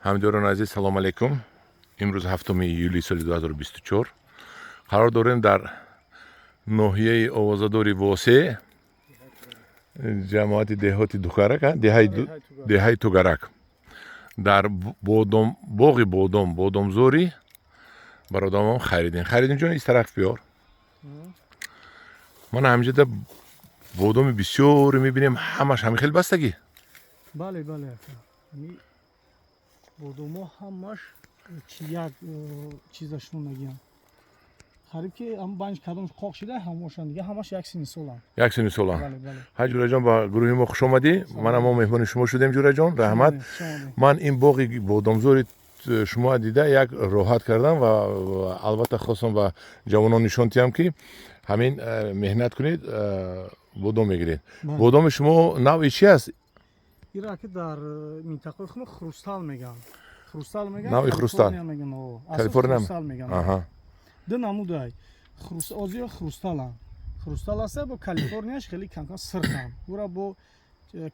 ҳамидорон азиз, салом алейкум. имрӯз 7 июли соли 2024 қарор дорем дар ноҳияи овозадори Восе, ҷамоати деҳоти Дукарак, деҳаи Тугарак, дар боғи бодомзори бародарам Хайриддин ҷон, из тараф биёр. ман ҳамҷода бодоми бисёре мебинем, ҳамаш ҳами хел бастагӣ. бале бодомо ҳамаш як чизашон нагиям. қариб ки ам банҷ кадомш қоқ шуда ҳамошан дига ҳамаш як сини солам. Як сини солам. Ҳай Ҷураҷон, ба гурӯҳи мо хуш омадӣ. Манам мо меҳмони шумо шудем Ҷураҷон. Раҳмат. Ман ин боғи бодомзори шумо дида як роҳат кардам ва албатта хостам ба ҷавонон нишон диҳам ки ҳамин меҳнат кунед, бодом мегиред. Бодоми шумо навъи чи аст? ира ки дар минтақаи худ хрустал меган. навъи хрустал. Калифорния меган. ду намудай. Озиё хрусталан. Хрустал аст бо Калифорнияш хеле камкам сирхан. Ура бо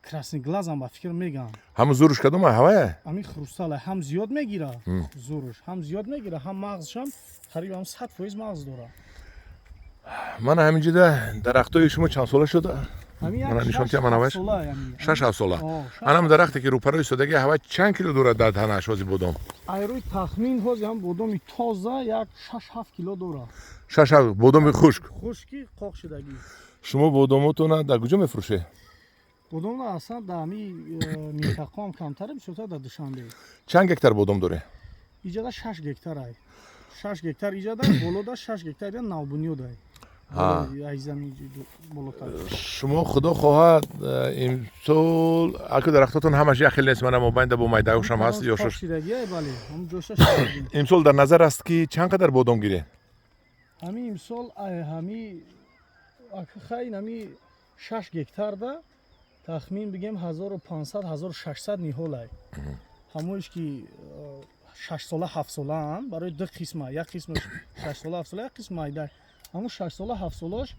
красный глазам ба фикр меган. ҳам зурш кадома ҳавая? Ами хрустала ҳам зиёд мегира. Зурш ҳам зиёд мегира, ҳам мағзшам қариб 100% мағз дора. ман ҳаминҷода дарахтои шумо чанд сола шуда? Мана нишон тиям анаваш 6-7 сола. Анам дарахте ки рӯпарои истодагӣ ҳава чанд кило дорад дар танааш ҳози бодом? Айрӯи тахмин ҳози ҳам бодоми тоза як 6-7 кило дора. 6 бодоми хушк. Хушки қоқ шудагӣ. шумо бодомотона дар куҷо мефурӯшед? Бодомна асlan дар ҳами минтақаам камтар бисёртар дар Душанбе. Чанд гектар бодом доред? Иҷода 6 гектар ай. 6 гектар иҷода болода 6 гектар навбуниёд ай. шумо худо хоҳад имсол аку дарахтотон ҳамаш як хел нест, манам мобайнда бо майдагушам ҳаст ё шош. имсол дар назар аст ки чанд қадар бодом гиред? ҳами имсол ҳами хайн ҳами 6 гектарда тахмин бигем 1500-1600 ниҳол ай. ҳамоиш ки 6 сола 7 солаам барои ду қисма, як қисмаш 6 сола 7 сола, як қисм майда. ҳамун 6 сола 7 солаш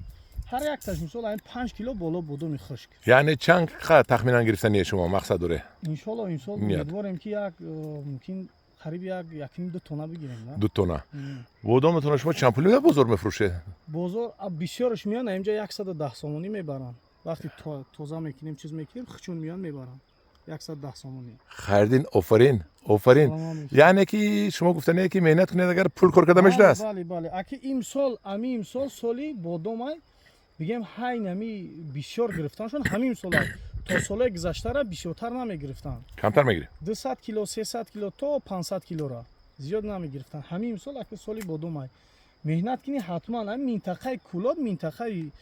ҳар якташ мисол 5 кило боло бодоми хушк. яъне чанд қа тахминан гирифтани шумо мақсад доред? иншолло умедворем ки як мумкин қариб 1-2 тонна бигирем. 2 тонна. бодометон шумо чанд пули дар бозор мефурӯшед? бозор бисёрш миён инҷа 110 сомонӣ мебарам. вақти тоза мекунем чиз мекунем хучун миён мебарам. 110 сомонӣ. Хайриддин, офарин. яъне ки шумо гуфтанед ки меҳнат кунед, агар пул кор карда мешудааст. бале. аки имсол соли бодомай бигем ҳайн ҳами бисёр гирифтаншон ҳамин сола то солаи гузаштара бисёртар намегирифтан. камтар мегиред? 200 кило, 300 кило то 500 килора. зиёд намегирифтан. ҳамин имсол аки соли бодомай меҳнат кини ҳатман ҳам минтақаи кулод, минтақаи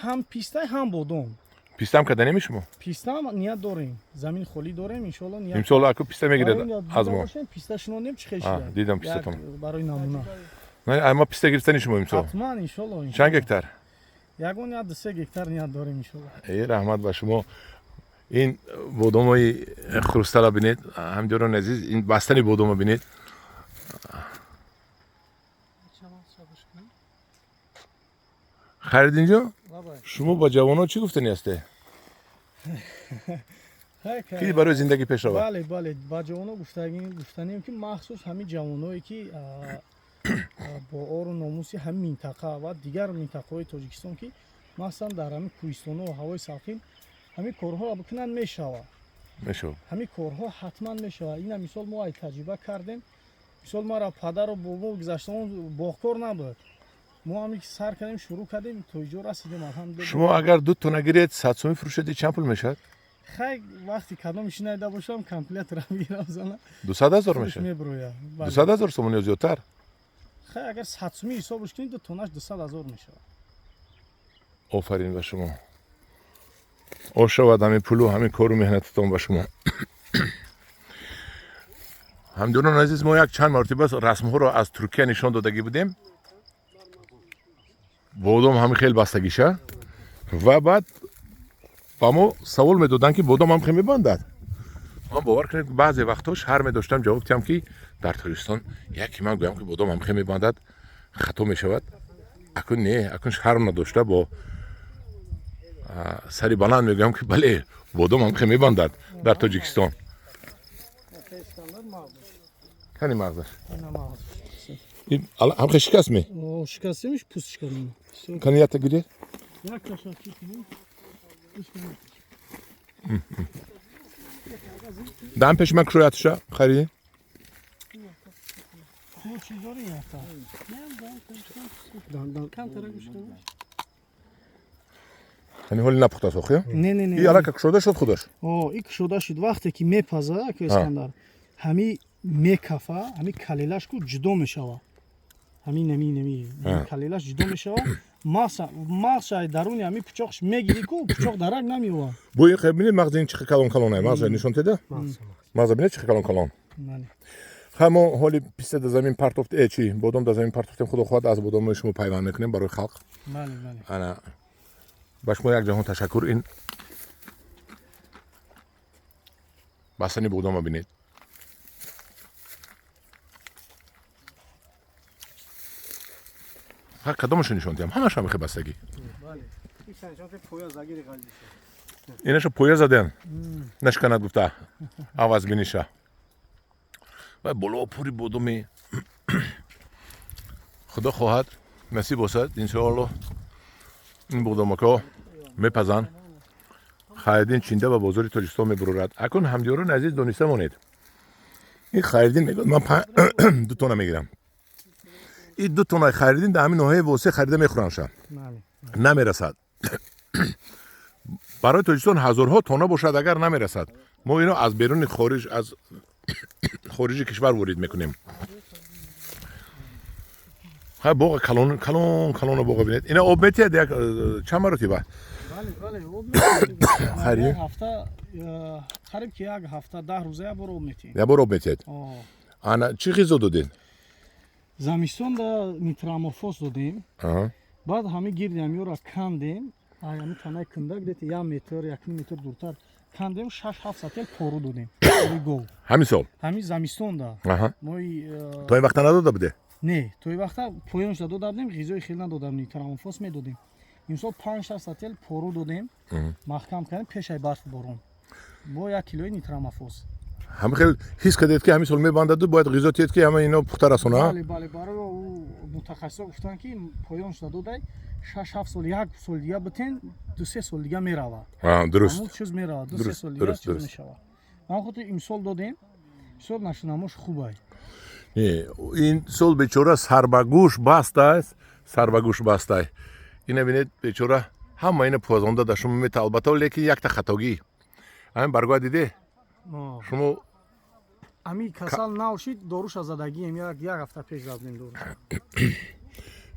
ҳам пистай ҳам бодом. пистам каданеми шумо? пистам ният дорем. замин холӣ дорем, иншолло ният. имсол аку писта мегиред аз мо? писта шунодем чӣ хешида. дидам пистатон. барои намуна. ама писта гирифтани шумо имсол? ҳатман иншолло. чанд гектар? ягон 2-3 гектар ният дорем иншолло. раҳмат ба шумо. ин бодомои хрустала бинед, ҳамҷорон азиз, ин бастани бодомо бинед. Хайриддин ҷон, шумо ба ҷавонон чӣ гуфтани ҳастед? ки барои зиндагӣ пеш равад? бале ба ҷавонон гуфтанем ки махсус ҳамин ҷавоное ки бо ору номуси ҳамин минтақа ва дигар минтақаҳои Тоҷикистон ки махсусан дар ҳамин кӯҳистону ҳавои салқин ҳамин корҳо бикунанд мешавад. ҳамин корҳо ҳатман мешавад. ина мисол мо ай таҷриба кардем. мисол мара падару бобо гузаштаон боғкор набуд. мо ҳами ки сар кардем шурӯъ кардем то иҷо расидем алҳамдулилла. шумо агар 2 тонна гиред 100 сомӣ фурӯшедӣ чанд пул мешавад? хай вақти кадом шинайда бошам комплектра мегирам зана 200,000 мешавад. 200,000 сомон ё зиёдтар? хай агар 100 сомӣ ҳисобш кунед 2 тоннаш 200,000 мешавад. офарин ба шумо. ош шавад ҳамин пулу, ҳамин кору меҳнататон ба шумо. ҳамдунон азиз, мо як чанд мартиба расмҳоро аз Туркия нишон додагӣ будем. бодом ҳамин хел бастагиша ва баъд ба мо савол медоданд ки бодом ҳам хел мебандад. ман бовар кунед баъзе вақтош ҳар медоштам ҷавоб диҳам ки дар Тоҷикистон яке ман гӯям ки бодом ҳам хел мебандад, хато мешавад. акун не, акун шарм надошта бо сари баланд мегӯям ки бале бодом ҳам хел мебандад дар Тоҷикистон. стандарт мағз. Кани мағзаш. Ина мағз. ин ҳамхе шикастме О, шикастемиш пустишка мина. Всё. кани ята гуде Як кашаки кунем. дам пеш мак шоятша хариди Мо чиз дори яфта. Дан кам тара гушта. кани ҳоли напухтаст охи Не. и алака кушода шуд худош О, ик кушода шуд вақте ки мепаза, ак Искандар. Ҳами мекафа, ҳами калелаш ку ҷудо мешава. Ҳами неми калелаш ҷудо мешава. Мағзшай даруни ҳами пучоқш мегири ку пучоқ дарак намиёва. бу ин бинед мағзи ин чихи калон калон ай мағза нишон теда мағза бинед чихи калон калон Бале. ҳамо ҳоли писта да замин партофт чи бодом да замин партофтем худо хоҳад аз бодомои шумо пайванд мекунем барои халқ Бале. ана ба шумо як ҷаҳон ташаккур ин бастани бодома бинед кадомашо нишон диҳам ҳамаша мехе бастагӣ Бале. Ик санҷонте поя загири ғалиша. инашо поя задем нашканад гуфта аваз биниша ва боло пури бодоми худо хоҳад насиб бошад иншоалло ин бодомако мепазанд хайриддин чинда ба бозори тоҷикистон мебурорад акун ҳамдиёрони азиз дониста монед ин хайриддин мегӯяд ман 2 тона мегирам ин 2 тонаи хайриддин дар ҳамин ноҳияи восеъ харида мехӯрандша Бале. намерасад барои тоҷикистон ҳазорҳо тонна бошад агар намерасад мо ино аз беруни хориҷ аз хориҷи кишвар ворид мекунем ҳай боға калона боға бинед ина об метиҳад як чанд маротиба Бале. Хари? Як ҳафта қариб ки як ҳафта 10 рӯза як бор об метиҳем. як бор об метиҳад О. ана чӣ ғизо додед Замистон да нитраморфоз додем. Аҳа. Баъд ҳами гирди ҳамиёра кандем. Ҳами танаи кӯндак дете 1 метр 1 метр дуртар кандем 6-7 сател пору додем. Пори гов. ҳамин сол Ҳами замистон да. Аҳа. Мои то ин вақта надода буде не, тои вақта поёнш да додам, ғизои хеле надодам, нитраморфоз медодем. Имсол 5-6 сател пору додем. Маҳкам кардем пешай барф борон. Бо 1 килои нитраморфоз. ҳами хел ҳис кардед ки ҳамин сол мебандаду бояд ғизо тиҳед ки ҳама ино пухта расона Бале, барои мутахассисо гуфтанд ки поёнш да додай 6-7 сол, 1 сол дига битен 2-3 сол дига мерава. дуруст Ҳамун чиз мерава, 2-3 Дуруст, сол дига дуруст, чиз дуруст. мешава. Ман хотир имсол додем. Имсол нашинамош хубай. ин сол бечора сарбагӯш бастааст сарбагӯш бастай ина бинед бечора ҳама ина пӯзонда да шумо мета албатта лекин якта хатогӣ ҳамин баргоҳ диде шумо Ами касал наошид доруша задагием як ҳафта пеш задем доруш.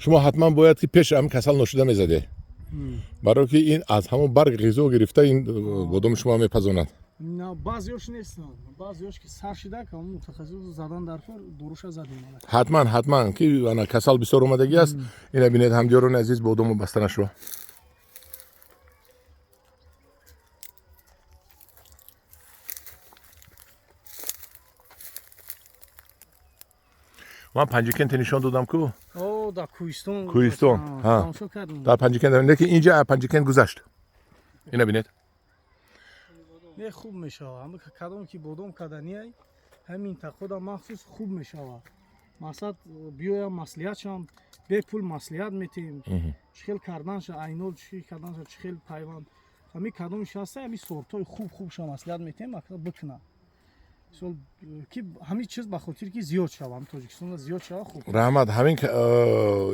шумо ҳатман бояд ки пеш ҳамин касал ношида мезаде барое ки ин аз ҳамон барг ғизо гирифта ин бодоми шумо мепазонад На баъзеёш нестанд. Баъзеёш ки сар шида ки ҳамун мутахассис задан дар кор доруша задем. ҳатман ки ана касал бисёр омадагӣ аст ина бинед ҳамдиёрони азиз бодому баста нашо ман панҷикенте нишон додам ку О, дар Кӯҳистон. Кӯҳистон, ҳа. Тамошо кардем. дар панҷикен лекин инҷа панҷикен гузашт ина бинед Не хуб мешава. Ҳама кадом ки бодом каданиай ҳамин минтақода махсус хуб мешава. Мақсад биёям маслиҳатшам бепул маслиҳат метем. Чихел карданша айнол чӣ карданша чихел пайванд. Ҳами кадомиш ҳаста ҳами сортои хубша маслиҳат метем мақсад бикна. Сол ки ҳамин чиз ба хотир ки зиёд шава, Тоҷикистонда зиёд шава хуб. раҳмат ҳамин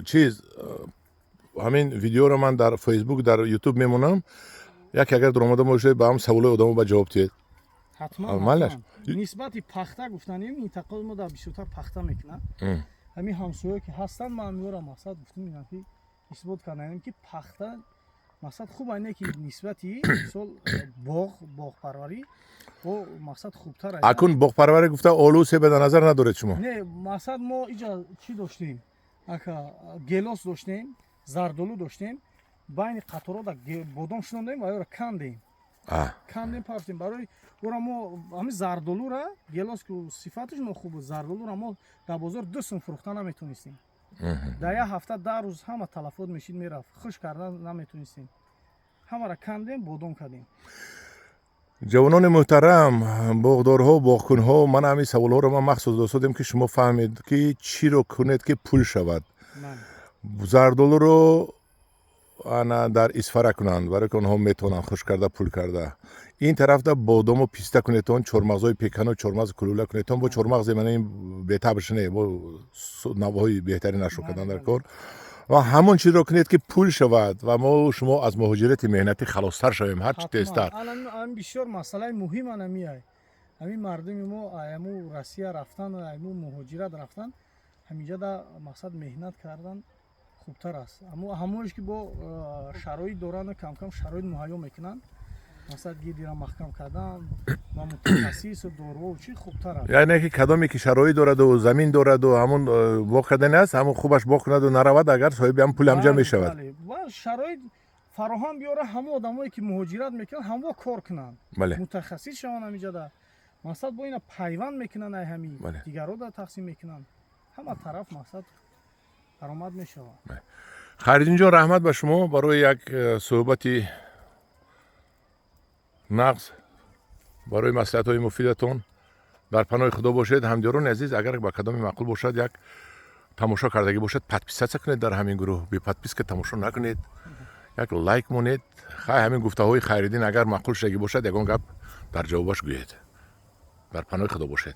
чиз ҳамин видеоро ман дар фейсбук дар ютуб мемонам яке агар дуромада бошед ба ҳам саволои одамо ба ҷавоб диҳед ҳатман нисбати пахта гуфтанем минтақаи мо дар бисёртар пахта мекунад. Ҳамин ҳамсоё ки ҳастанд ман меёрам мақсад гуфтем ки исбот карданем ки пахта мақсад хуб айне ки нисбати мисол боғпарварӣ бо мақсад хубтар аст. акун боғпарварӣ гуфта олу себа дар назар надоред шумо Не, мақсад мо иҷа чӣ доштем? Ака гелос доштем, зардолу доштем, байни қаторода бодом шинондем ва ёра кандем. Кандем пафтем барои ора мо ҳами зардолура гелос ку сифаташ нохуб зардолура мо дар бозор 2 сум фурӯхта наметонистем. Дар як ҳафта 10 рӯз ҳама талафот мешид мерафт. Хуш кардан наметонистем. Ҳамара кандем, бодом кардем. ҷавонони муҳтарам, боғдорҳо, боғкунҳо, ман ҳамин саволҳоро ман махсус достодем ки шумо фаҳмед ки чиро кунед ки пул шавад. Зардолуро ана дар исфара кунанд, барое ки онҳо метавонанд хуш карда пул карда. Ин тарафда бодому писта кунетон, чормағзои пекану чормағзи кулула кунетон, бо чормағзе манин бетабрш не, бо навоҳои беҳтари нашо кардан дар кор. ва ҳамон чизро кунед ки пул шавад ва мо шумо аз муҳоҷирати меҳнатӣ халостар шавем ҳарчи тезтар. ан бисёр масъалаи муҳим анамияй. Ҳамин мардуми мо аяму Россия рафтан, аяму муҳоҷират рафтан, ҳаминҷада мақсад меҳнат кардан хубтар аст. Аммо ҳамоиш ки бо шароит дорану камкам шароит муҳайё мекунанд, мақсад гирдира маҳкам кардан ва мутахассису доруву чӣ хубтар аст. яъне ки кадоме ки шароит дораду замин дораду ҳамон боғ кардани аст, ҳамон хубаш боғ кунаду наравад, агар соҳиби ҳам пул ҳамҷа мешавад. ва шароит фароҳам биёра ҳамо одамое ки муҳоҷират мекунанд ҳамво кор кунанд, мутахассис шаванд ҳаминҷада. мақсад бо ина пайванд мекунанд, ай ҳами дигаро да тақсим мекунанд, ҳама тараф мақсад даромад мешавад. хайриддинҷон, раҳмат ба шумо барои як суҳбати нағз, барои маслиҳатҳои муфидатон. дар паноҳи худо бошед. ҳамдиёрони азиз, агар ба кадоме маъқул бошад, як тамошо кардагӣ бошад, подписатсия кунед дар ҳамин гурӯҳ. Беподписка тамошо накунед, як лайк монед. хай ҳамин гуфтаҳои Хайриддин агар маъқул шудагӣ бошад, ягон гап дар ҷавобаш гӯед. дар паноҳи худо бошед.